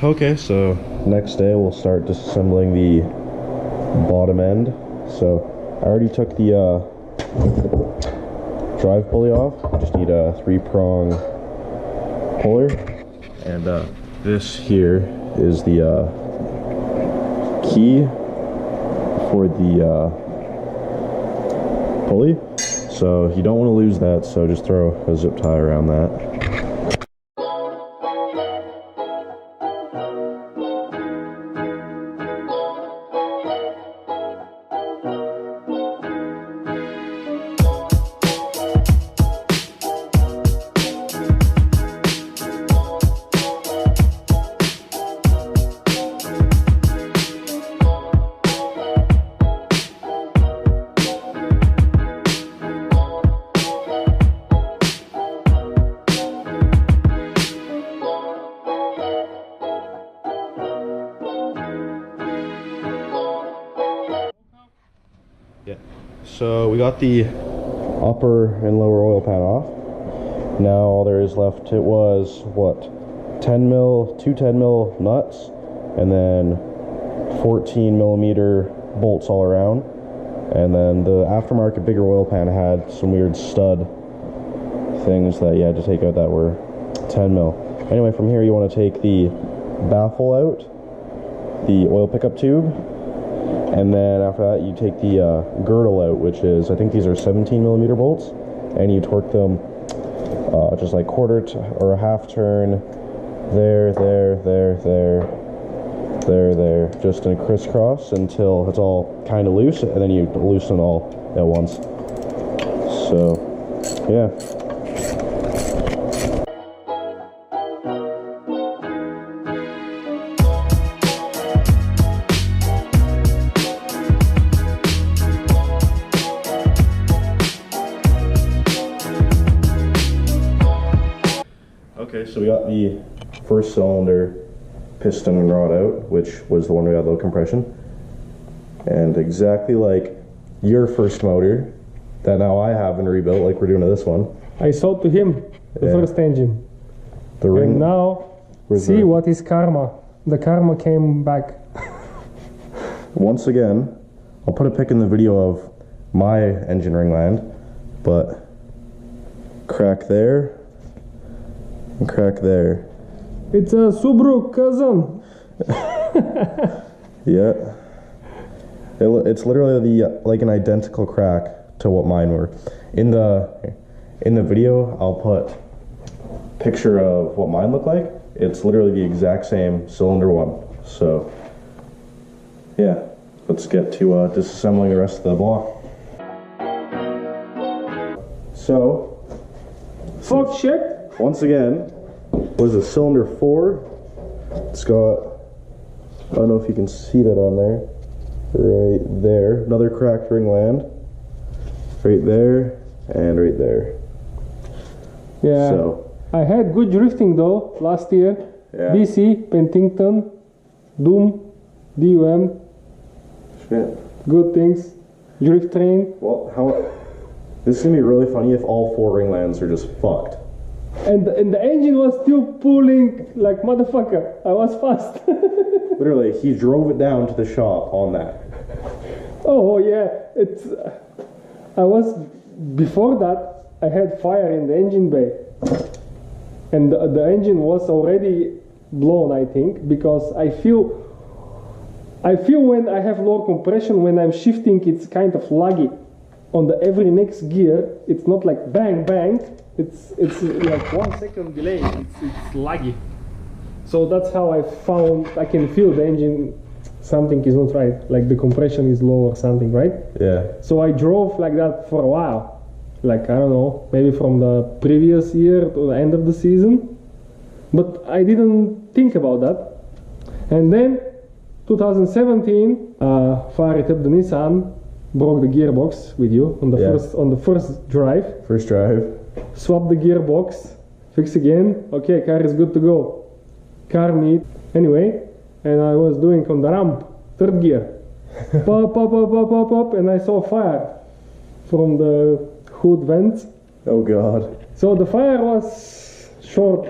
Okay, so next day we'll start disassembling the bottom end. So I already took the drive pulley off. Just need a 3-prong puller, and this here is the key for the pulley. So you don't want to lose that, so just throw a zip tie around that. Yeah, so we got the upper and lower oil pan off. Now all there is left, it was what, 10 mil, two 10 mil nuts, and then 14 millimeter bolts all around. And then the aftermarket bigger oil pan had some weird stud things that you had to take out that were 10 mil. Anyway, from here you want to take the baffle out, the oil pickup tube, and then after that you take the girdle out, which is, I think these are 17 millimeter bolts, and you torque them just like quarter or a half turn, there, just in a crisscross until it's all kind of loose, and then you loosen it all at once. So yeah. Okay, so we got the first cylinder piston and rod out, which was the one we had low compression. And exactly like your first motor that now I have and rebuilt, like we're doing to this one. I sold to him the first engine. The ring. And now, see what is karma. The karma came back. Once again, I'll put a pic in the video of my engine ring land, but crack there. And crack there. It's a Subaru cousin. Yeah. It's literally like an identical crack to what mine were. In the video, I'll put a picture of what mine looked like. It's literally the exact same cylinder one. So yeah, let's get to disassembling the rest of the block. So Fuck shit. once again, was a cylinder 4. It's got, I don't know if you can see that on there, right there, another cracked ring land, right there, and right there. Yeah, so I had good drifting though last year. Yeah. BC, Pentington, Doom, DUM. Shit. Good things. Drift train. Well, this is gonna be really funny if all 4 ring lands are just fucked. And the engine was still pulling like motherfucker. I was fast. Literally, he drove it down to the shop on that. Oh yeah, it's. I was before that. I had fire in the engine bay, and the engine was already blown. I think because I feel when I have low compression, when I'm shifting, it's kind of laggy. On the every next gear, it's not like bang bang. It's like 1 second delay. It's laggy. So that's how I found I can feel the engine. Something is not right. Like the compression is low or something, right? Yeah. So I drove like that for a while. Like I don't know, maybe from the previous year to the end of the season. But I didn't think about that. And then 2017, fired up the Nissan, broke the gearbox with you on the first drive. First drive. Swap the gearbox, fix again. Okay, car is good to go. Car meet. Anyway, and I was doing on the ramp, 3rd gear. Pop, pop, pop, pop, pop, pop, and I saw fire from the hood vents. Oh god. So the fire was short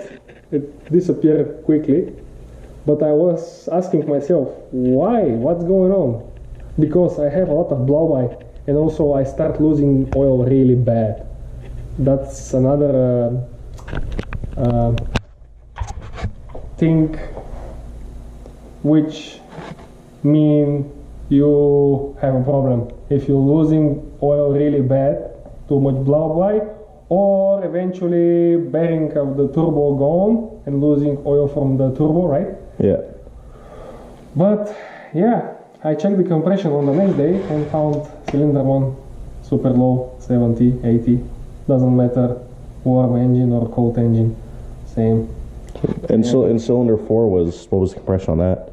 it disappeared quickly. But I was asking myself, why? What's going on? Because I have a lot of blow-by, and also I start losing oil really bad. That's another thing which mean you have a problem. If you're losing oil really bad, too much blow-by, or eventually bearing of the turbo gone and losing oil from the turbo, right? Yeah. But yeah, I checked the compression on the next day and found cylinder 1 super low, 70, 80. Doesn't matter, warm engine or cold engine, same. And so in cylinder 4 was, what was the compression on that?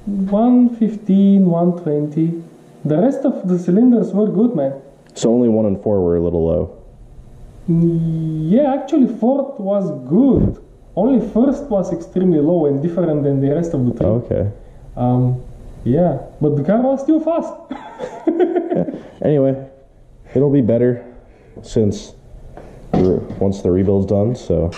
115, 120. The rest of the cylinders were good, man. So only 1 and 4 were a little low. Yeah, actually fourth was good. Only first was extremely low and different than the rest of the trip. Okay. Yeah, but the car was still fast. Anyway, it'll be better since once the rebuild's done, so.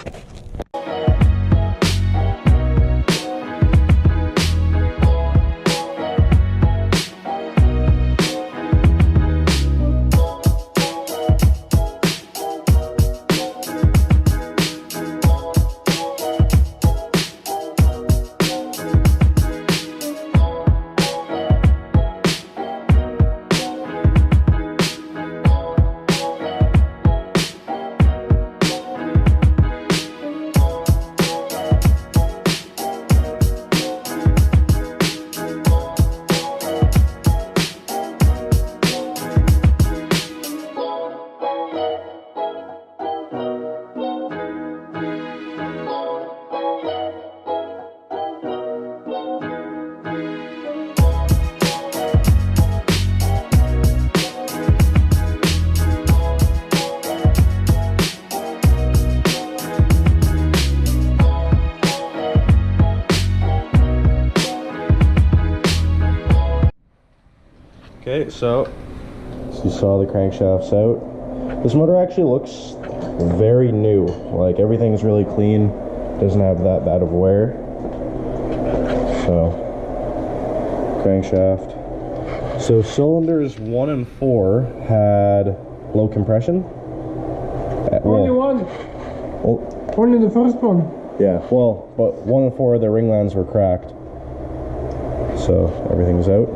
Okay, so you saw the crankshafts out. This motor actually looks very new. Like everything's really clean. Doesn't have that bad of wear. So, crankshaft. So cylinders 1 and 4 had low compression. Only one. Well, Only the first one. yeah, well, but 1 and 4, the ring lands were cracked. So everything's out.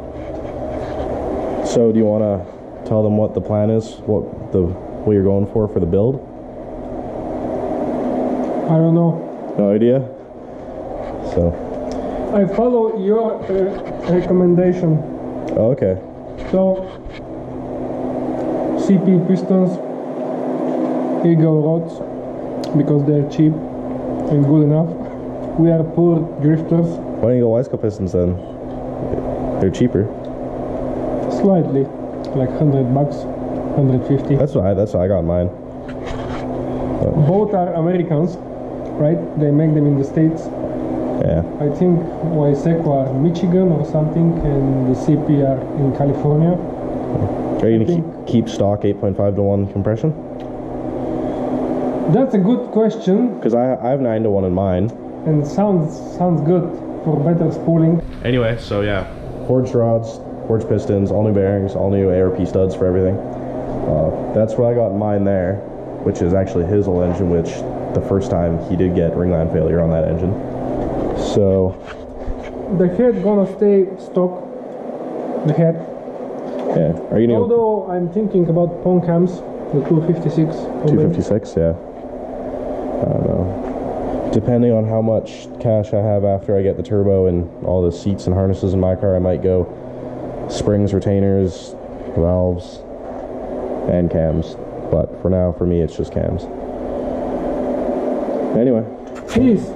So do you want to tell them what the plan is? What you're going for the build? I don't know. No idea? So. I follow your recommendation. Oh, okay. So, CP pistons, Eagle rods, because they're cheap and good enough. We are poor drifters. Why don't you go Wiseco pistons then? They're cheaper. Slightly, like $100, 150. That's what I got mine. Both are Americans, right? They make them in the States. Yeah. I think Wiseco are Michigan or something, and the CP are in California. Are you gonna keep stock 8.5 to 1 compression? That's a good question. Because I have 9 to 1 in mine. And sounds good for better spooling. Anyway, so yeah, forged rods, forged pistons, all new bearings, all new ARP studs for everything. That's what I got in mine there, which is actually his old engine, which the first time he did get ringline failure on that engine. So the head gonna stay stock. The head. yeah, are you gonna? Although I'm thinking about pong cams, the 256. 256, yeah. I don't know. Depending on how much cash I have after I get the turbo and all the seats and harnesses in my car, I might go springs, retainers, valves, and cams. But for now, for me, it's just cams. Anyway. Peace.